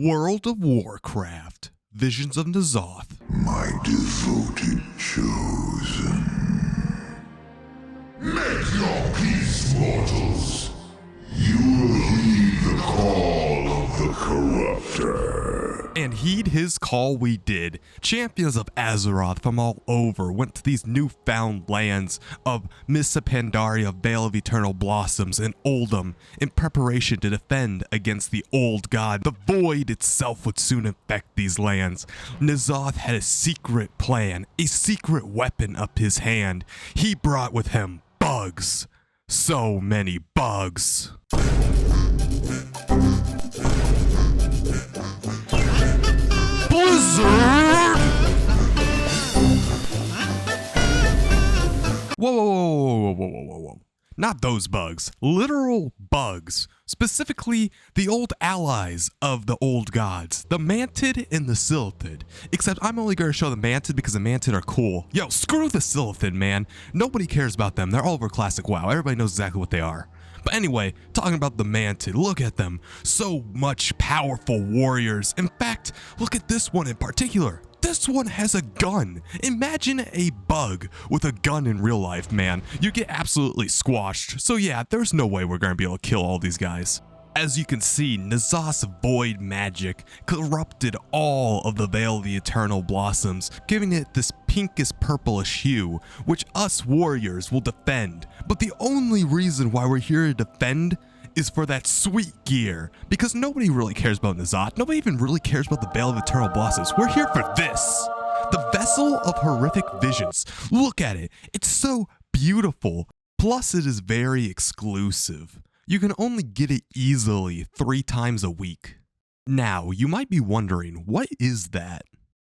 World of Warcraft, Visions of Azeroth. My devoted chosen. Make your peace, mortals. You will heed the call of the corruptor. And heed his call we did. Champions of Azeroth from all over went to these newfound lands of Missa Pandaria, Vale of Eternal Blossoms, and Oldham in preparation to defend against the old god. The void itself would soon infect these lands. N'Zoth had a secret plan, a secret weapon up his hand. He brought with him bugs. So many bugs. Blizzard! Whoa. Not those bugs. Literal bugs. Specifically, the old allies of the old gods. The Mantid and the Silithid. Except I'm only going to show the Mantid because the Mantid are cool. Yo, screw the Silithid, man. Nobody cares about them. They're all over classic WoW. Everybody knows exactly what they are. But anyway, talking about the Mantid, look at them. So much powerful warriors. In fact, look at this one in particular. This one has a gun. Imagine a bug with a gun in real life, man. You get absolutely squashed. So yeah, there's no way we're going to be able to kill all these guys. As you can see, N'Zoth's void magic corrupted all of the Vale of the Eternal Blossoms, giving it this pinkish purplish hue, which us warriors will defend. But the only reason why we're here to defend is for that sweet gear, because nobody really cares about N'Zoth. Nobody even really cares about the Vale of Eternal Blossoms. We're here for this. The Vessel of Horrific Visions. Look at it. It's so beautiful. Plus, it is very exclusive. You can only get it easily 3 times a week. Now, you might be wondering, what is that?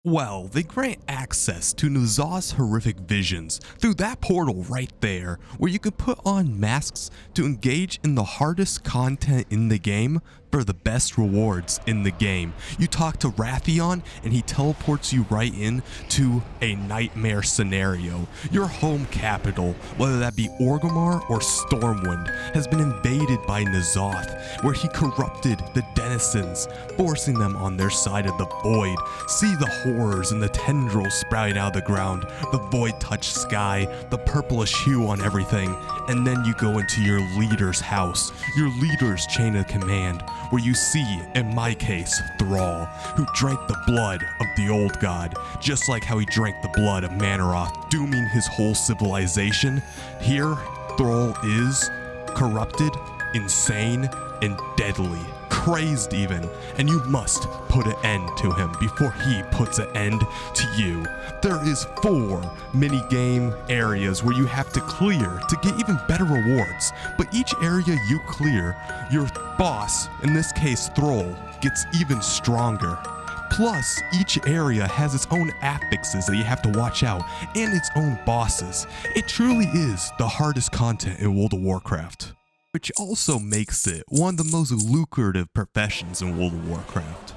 Well, they grant access to N'Zoth's horrific visions through that portal right there, where you can put on masks to engage in the hardest content in the game for the best rewards in the game. You talk to Wrathion and he teleports you right in to a nightmare scenario. Your home capital, whether that be Orgrimmar or Stormwind, has been invaded by N'Zoth, where he corrupted the denizens, forcing them on their side of the void. See the horrors and the tendrils sprouting out of the ground, the void-touched sky, the purplish hue on everything, and then you go into your leader's house, your leader's chain of command, where you see, in my case, Thrall, who drank the blood of the old god, just like how he drank the blood of Manaroth, dooming his whole civilization. Here, Thrall is corrupted, insane, and deadly. Crazed even, and you must put an end to him before he puts an end to you. There is 4 mini-game areas where you have to clear to get even better rewards, but each area you clear, your boss, in this case Thrall, gets even stronger. Plus, each area has its own affixes that you have to watch out, and its own bosses. It truly is the hardest content in World of Warcraft, which also makes it one of the most lucrative professions in World of Warcraft.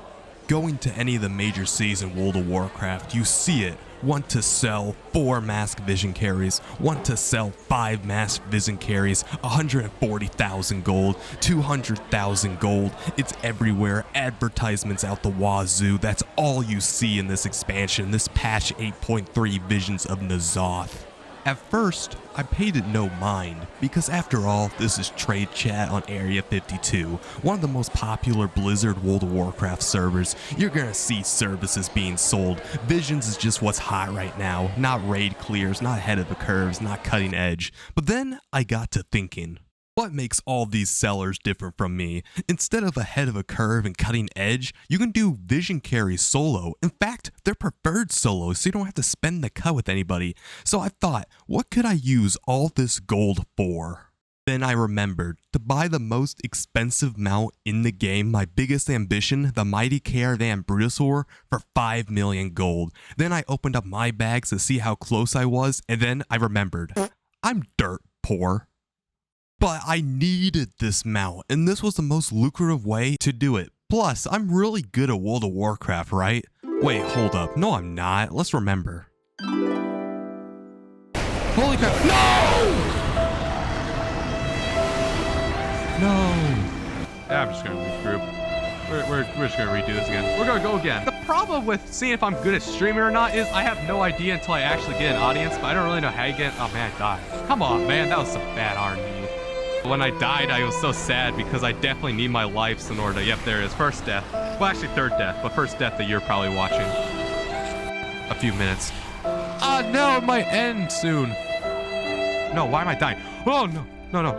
Going to any of the major cities in World of Warcraft, you see it. Want to sell 4 masked vision carries, want to sell 5 masked vision carries, 140,000 gold, 200,000 gold. It's everywhere, advertisements out the wazoo. That's all you see in this expansion, this patch 8.3 Visions of N'Zoth. At first, I paid it no mind, because after all, this is Trade Chat on Area 52, one of the most popular Blizzard World of Warcraft servers. You're gonna see services being sold. Visions is just what's hot right now, not raid clears, not ahead of the curves, not cutting edge. But then I got to thinking, what makes all these sellers different from me? Instead of ahead of a curve and cutting edge, you can do vision carries solo. In fact, they're preferred solo, so you don't have to spend the cut with anybody. So I thought, what could I use all this gold for? Then I remembered, to buy the most expensive mount in the game, my biggest ambition, the Mighty Caravan Brutosaur, for 5 million gold. Then I opened up my bags to see how close I was, and then I remembered, I'm dirt poor. But I needed this mount, and this was the most lucrative way to do it. Plus, I'm really good at World of Warcraft, right? Wait, hold up. No, I'm not. Let's remember. Holy crap. No! Yeah, I'm just gonna regroup. We're just gonna redo this again. We're gonna go again. The problem with seeing if I'm good at streaming or not is I have no idea until I actually get an audience, but I don't really know how you get. Oh man, I died. Come on, man, that was some bad R&D. When I died, I was so sad because I definitely need my lives in order. Yep, there it is. First death. Well, actually third death, but first death that you're probably watching. A few minutes. Ah, no, it might end soon. No, why am I dying? Oh, no, no, no.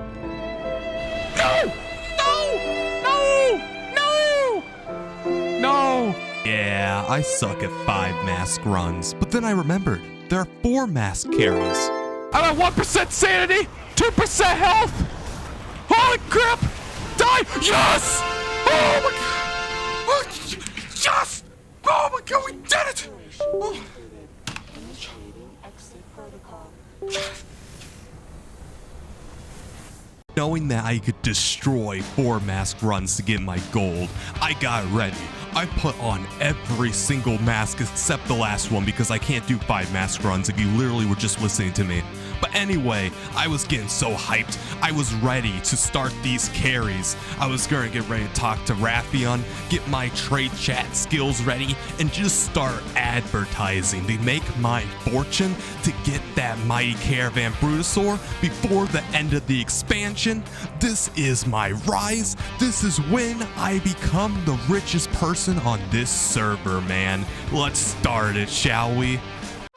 No! No! Yeah, I suck at 5 mask runs, but then I remembered there are 4 mask carries. I'm at 1% sanity, 2% health. Holy crap! Die! Yes! Oh my god! Oh, yes! Oh my god, we did it! Oh. Knowing that I could destroy 4 mask runs to get my gold, I got ready. I put on every single mask except the last one because I can't do 5 mask runs if you literally were just listening to me. But anyway, I was getting so hyped. I was ready to start these carries. I was gonna get ready to talk to Raffion, get my trade chat skills ready, and just start advertising to make my fortune to get that Mighty Caravan Brutosaur before the end of the expansion. This is my rise. This is when I become the richest person on this server, man. Let's start it, shall we?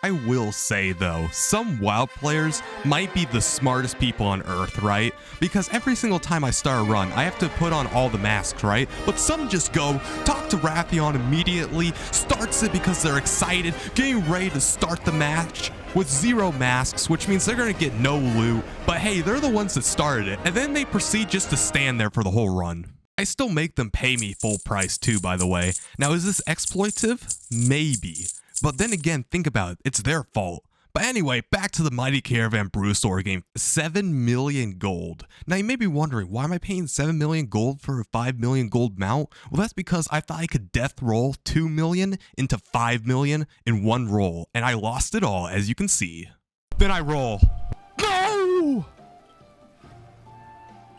I will say though, some WoW players might be the smartest people on earth, right? Because every single time I start a run, I have to put on all the masks, right? But some just go, talk to Raffion immediately, starts it because they're excited, getting ready to start the match with 0 masks, which means they're gonna get no loot. But hey, they're the ones that started it, and then they proceed just to stand there for the whole run. I still make them pay me full price too, by the way. Now, is this exploitive? Maybe. But then again, think about it, it's their fault. But anyway, back to the Mighty Caravan Brutosaur game. 7 million gold. Now you may be wondering, why am I paying 7 million gold for a 5 million gold mount? Well, that's because I thought I could death roll 2 million into 5 million in one roll, and I lost it all, as you can see. Then I roll. No!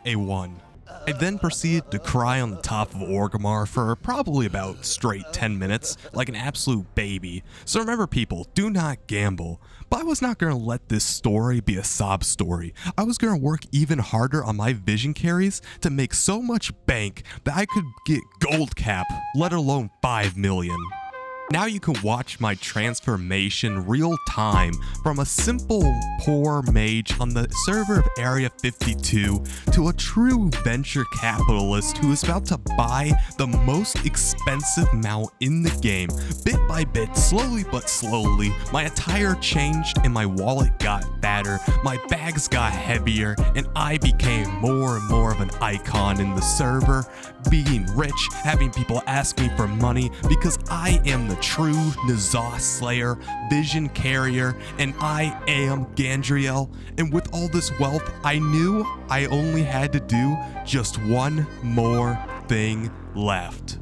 A 1. I then proceeded to cry on the top of Orgrimmar for probably about straight 10 minutes, like an absolute baby. So remember people, do not gamble. But I was not going to let this story be a sob story. I was going to work even harder on my vision carries to make so much bank that I could get gold cap, let alone 5 million. Now you can watch my transformation real time from a simple poor mage on the server of Area 52 to a true venture capitalist who is about to buy the most expensive mount in the game. Bit by bit, slowly but slowly, my attire changed and my wallet got fatter, my bags got heavier, and I became more and more of an icon in the server, being rich, having people ask me for money because I am the true N'Zoth Slayer, Vision Carrier, and I am Gandriel. And with all this wealth, I knew I only had to do just one more thing left.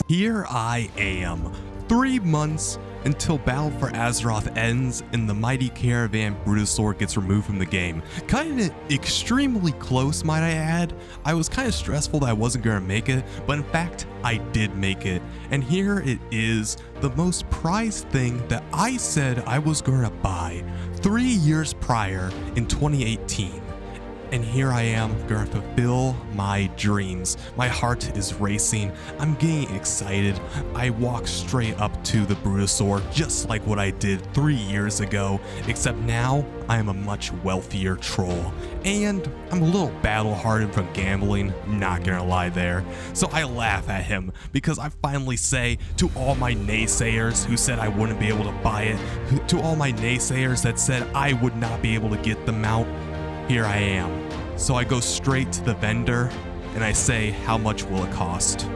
Here I am, 3 months until Battle for Azeroth ends and the Mighty Caravan Brutosaur gets removed from the game. Cutting it extremely close, might I add. I was kind of stressful that I wasn't going to make it, but in fact, I did make it. And here it is, the most prized thing that I said I was going to buy 3 years prior in 2018. And here I am, gonna fulfill my dreams. My heart is racing. I'm getting excited. I walk straight up to the Brutosaur, just like what I did 3 years ago, except now I am a much wealthier troll. And I'm a little battle-hardened from gambling, not gonna lie there. So I laugh at him, because I finally say to all my naysayers who said I wouldn't be able to buy it, to all my naysayers that said I would not be able to get them out, here I am. So I go straight to the vendor and I say, how much will it cost?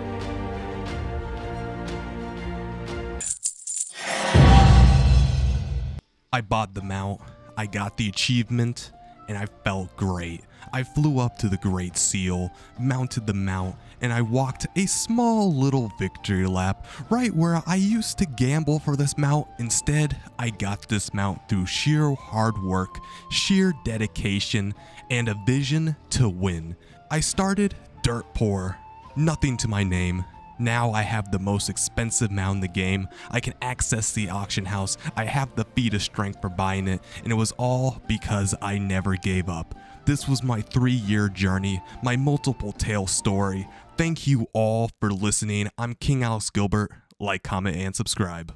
I bought the mount, I got the achievement, and I felt great. I flew up to the Great Seal, mounted the mount, and I walked a small little victory lap right where I used to gamble for this mount. Instead, I got this mount through sheer hard work, sheer dedication, and a vision to win. I started dirt poor, nothing to my name. Now I have the most expensive mount in the game. I can access the auction house. I have the feat of strength for buying it, and it was all because I never gave up. This was my 3-year journey, my multiple tale story. Thank you all for listening. I'm King Alex Gilbert. Like, comment, and subscribe.